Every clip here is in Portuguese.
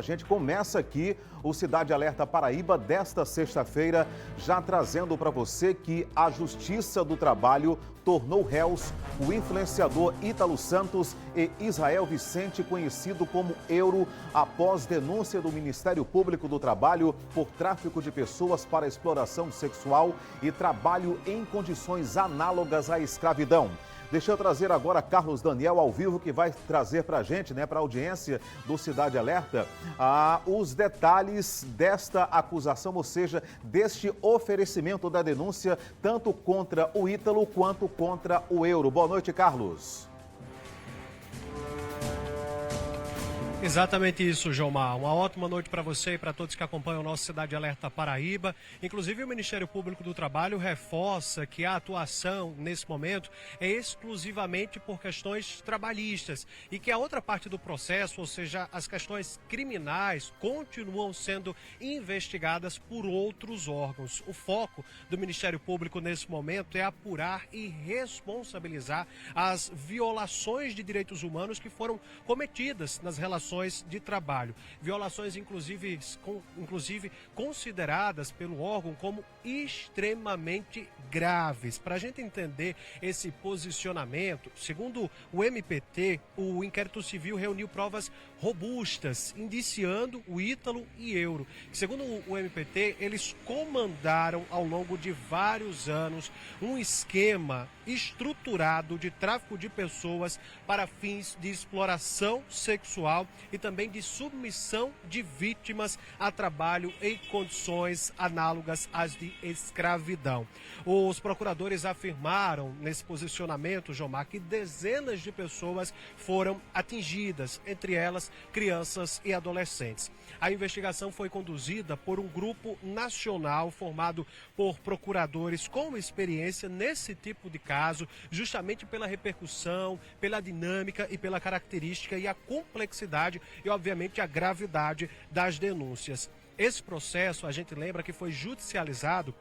A gente começa aqui o Cidade Alerta Paraíba desta sexta-feira, já trazendo para você que a Justiça do Trabalho tornou réus o influenciador Ítalo Santos e Israel Vicente, conhecido como Euro, após denúncia do Ministério Público do Trabalho por tráfico de pessoas para exploração sexual e trabalho em condições análogas à escravidão. Deixa eu trazer agora Carlos Daniel ao vivo, que vai trazer para a gente, para a audiência do Cidade Alerta, os detalhes desta acusação, ou seja, deste oferecimento da denúncia, tanto contra o Ítalo quanto contra o Euro. Boa noite, Carlos. Exatamente isso, Jomar. Uma ótima noite para você e para todos que acompanham o nosso Cidade Alerta Paraíba. Inclusive, o Ministério Público do Trabalho reforça que a atuação, nesse momento, é exclusivamente por questões trabalhistas e que a outra parte do processo, ou seja, as questões criminais, continuam sendo investigadas por outros órgãos. O foco do Ministério Público, nesse momento, é apurar e responsabilizar as violações de direitos humanos que foram cometidas nas relações de trabalho. Violações, inclusive consideradas pelo órgão como extremamente graves. Para a gente entender esse posicionamento, segundo o MPT, o inquérito civil reuniu provas robustas, indiciando o Ítalo e Euro. Segundo o MPT, eles comandaram ao longo de vários anos um esquema estruturado de tráfico de pessoas para fins de exploração sexual e também de submissão de vítimas a trabalho em condições análogas às de escravidão. Os procuradores afirmaram nesse posicionamento, Jomar, que dezenas de pessoas foram atingidas, entre elas crianças e adolescentes. A investigação foi conduzida por um grupo nacional formado por procuradores com experiência nesse tipo de caso, justamente pela repercussão, pela dinâmica e pela característica e a complexidade e, obviamente, a gravidade das denúncias. Esse processo, a gente lembra que foi judicializado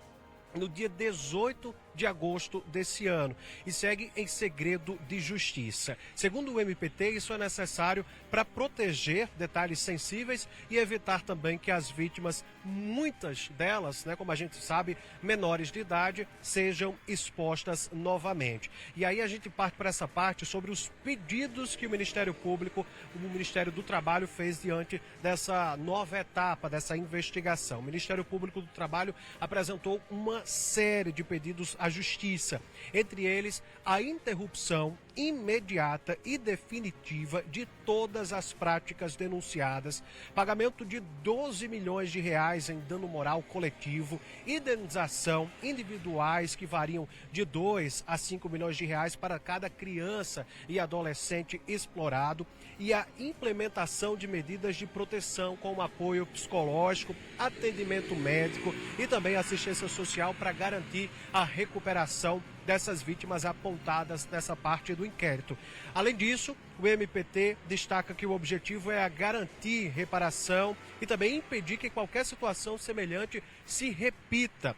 no dia 18 de agosto desse ano e segue em segredo de justiça. Segundo o MPT, isso é necessário para proteger detalhes sensíveis e evitar também que as vítimas, muitas delas, como a gente sabe, menores de idade, sejam expostas novamente. E aí a gente parte para essa parte sobre os pedidos que o Ministério Público, o Ministério do Trabalho fez diante dessa nova etapa, dessa investigação. O Ministério Público do Trabalho apresentou uma série de pedidos à Justiça, entre eles a interrupção imediata e definitiva de todas as práticas denunciadas, pagamento de 12 milhões de reais em dano moral coletivo, indenização individuais que variam de 2 a 5 milhões de reais para cada criança e adolescente explorado e a implementação de medidas de proteção com apoio psicológico, atendimento médico e também assistência social para garantir a recuperação dessas vítimas apontadas nessa parte do inquérito. Além disso, o MPT destaca que o objetivo é garantir reparação e também impedir que qualquer situação semelhante se repita.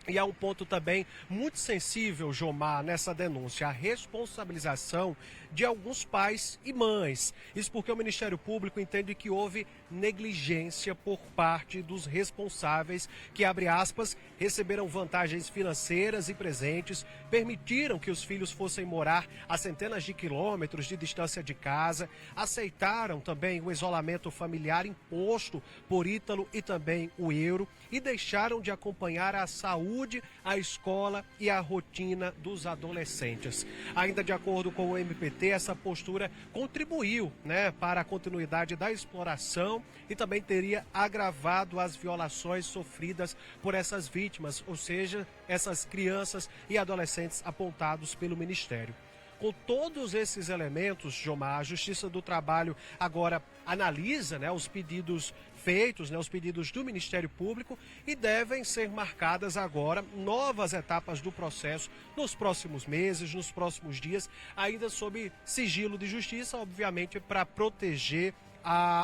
E há um ponto também muito sensível, Jomar, nessa denúncia, a responsabilização de alguns pais e mães. Isso porque o Ministério Público entende que houve negligência por parte dos responsáveis que, abre aspas, receberam vantagens financeiras e presentes, permitiram que os filhos fossem morar a centenas de quilômetros de distância de casa, aceitaram também o isolamento familiar imposto por Ítalo e também o Euro e deixaram de acompanhar a saúde, a escola e a rotina dos adolescentes. Ainda de acordo com o MPT, essa postura contribuiu, para a continuidade da exploração e também teria agravado as violações sofridas por essas vítimas, ou seja, essas crianças e adolescentes apontados pelo Ministério. Com todos esses elementos, Jomar, a Justiça do Trabalho agora analisa os pedidos feitos, os pedidos do Ministério Público e devem ser marcadas agora novas etapas do processo nos próximos meses, nos próximos dias, ainda sob sigilo de justiça, obviamente para proteger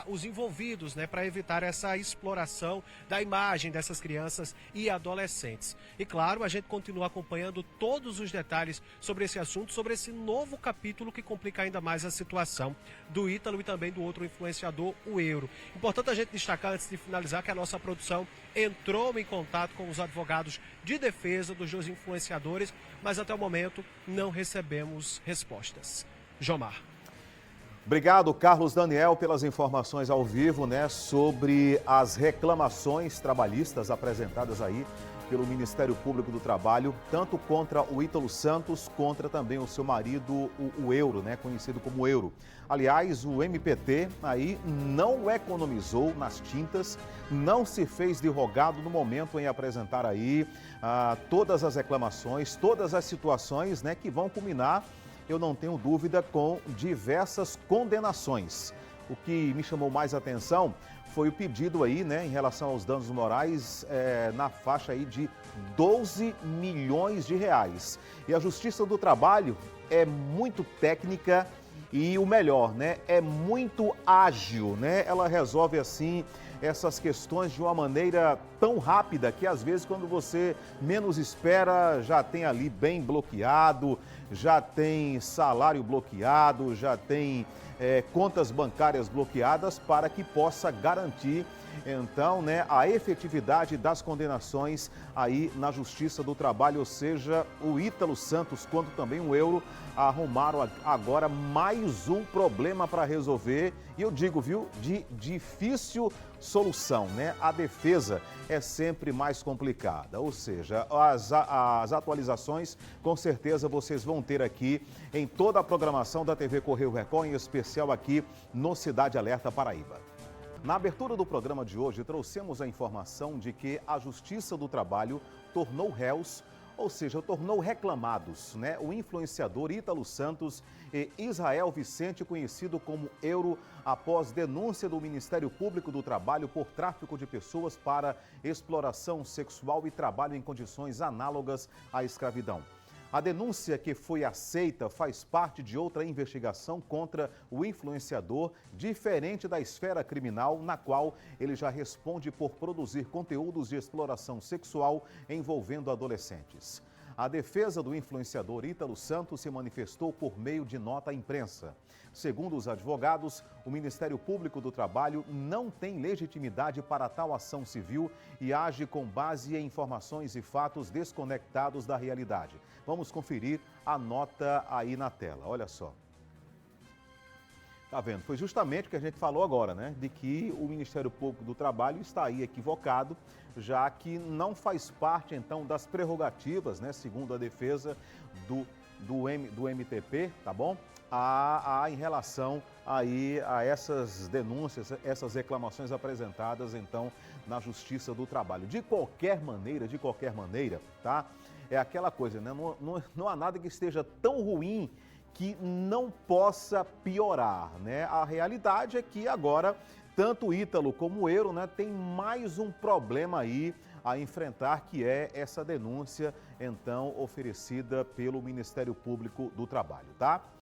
os envolvidos, né, para evitar essa exploração da imagem dessas crianças e adolescentes. E claro, a gente continua acompanhando todos os detalhes sobre esse assunto, sobre esse novo capítulo que complica ainda mais a situação do Ítalo e também do outro influenciador, o Euro. Importante a gente destacar, antes de finalizar, que a nossa produção entrou em contato com os advogados de defesa dos dois influenciadores, mas até o momento não recebemos respostas. Jomar. Obrigado, Carlos Daniel, pelas informações ao vivo, né, sobre as reclamações trabalhistas apresentadas aí pelo Ministério Público do Trabalho, tanto contra o Ítalo Santos, contra também o seu marido, o Euro, né, conhecido como Euro. Aliás, o MPT aí não economizou nas tintas, não se fez de rogado no momento em apresentar aí todas as reclamações, todas as situações, né, que vão culminar, eu não tenho dúvida, com diversas condenações. O que me chamou mais atenção foi o pedido aí, né, em relação aos danos morais, na faixa aí de 12 milhões de reais. E a Justiça do Trabalho é muito técnica e o melhor, né, é muito ágil, né? Ela resolve assim essas questões de uma maneira tão rápida que às vezes quando você menos espera já tem ali bem bloqueado, já tem salário bloqueado, já tem contas bancárias bloqueadas para que possa garantir então, né, a efetividade das condenações aí na Justiça do Trabalho, ou seja, o Ítalo Santos, quanto também o Euro, arrumaram agora mais um problema para resolver, e eu digo, viu, de difícil solução, né? A defesa é sempre mais complicada, ou seja, as atualizações com certeza vocês vão ter aqui em toda a programação da TV Correio Record, em especial aqui no Cidade Alerta Paraíba. Na abertura do programa de hoje, trouxemos a informação de que a Justiça do Trabalho tornou réus, ou seja, tornou reclamados, né, o influenciador Ítalo Santos e Israel Vicente, conhecido como Euro, após denúncia do Ministério Público do Trabalho por tráfico de pessoas para exploração sexual e trabalho em condições análogas à escravidão. A denúncia que foi aceita faz parte de outra investigação contra o influenciador, diferente da esfera criminal, na qual ele já responde por produzir conteúdos de exploração sexual envolvendo adolescentes. A defesa do influenciador Ítalo Santos se manifestou por meio de nota à imprensa. Segundo os advogados, o Ministério Público do Trabalho não tem legitimidade para tal ação civil e age com base em informações e fatos desconectados da realidade. Vamos conferir a nota aí na tela, olha só. Tá vendo? Foi justamente o que a gente falou agora, né? De que o Ministério Público do Trabalho está aí equivocado, já que não faz parte, então, das prerrogativas, né? Segundo a defesa do MTP, tá bom? Em relação aí a essas denúncias, essas reclamações apresentadas, então, na Justiça do Trabalho. De qualquer maneira, tá? É aquela coisa, né? Não há nada que esteja tão ruim que não possa piorar, né? A realidade é que agora, tanto o Ítalo como o Euro, né, tem mais um problema aí a enfrentar, que é essa denúncia, então, oferecida pelo Ministério Público do Trabalho, tá?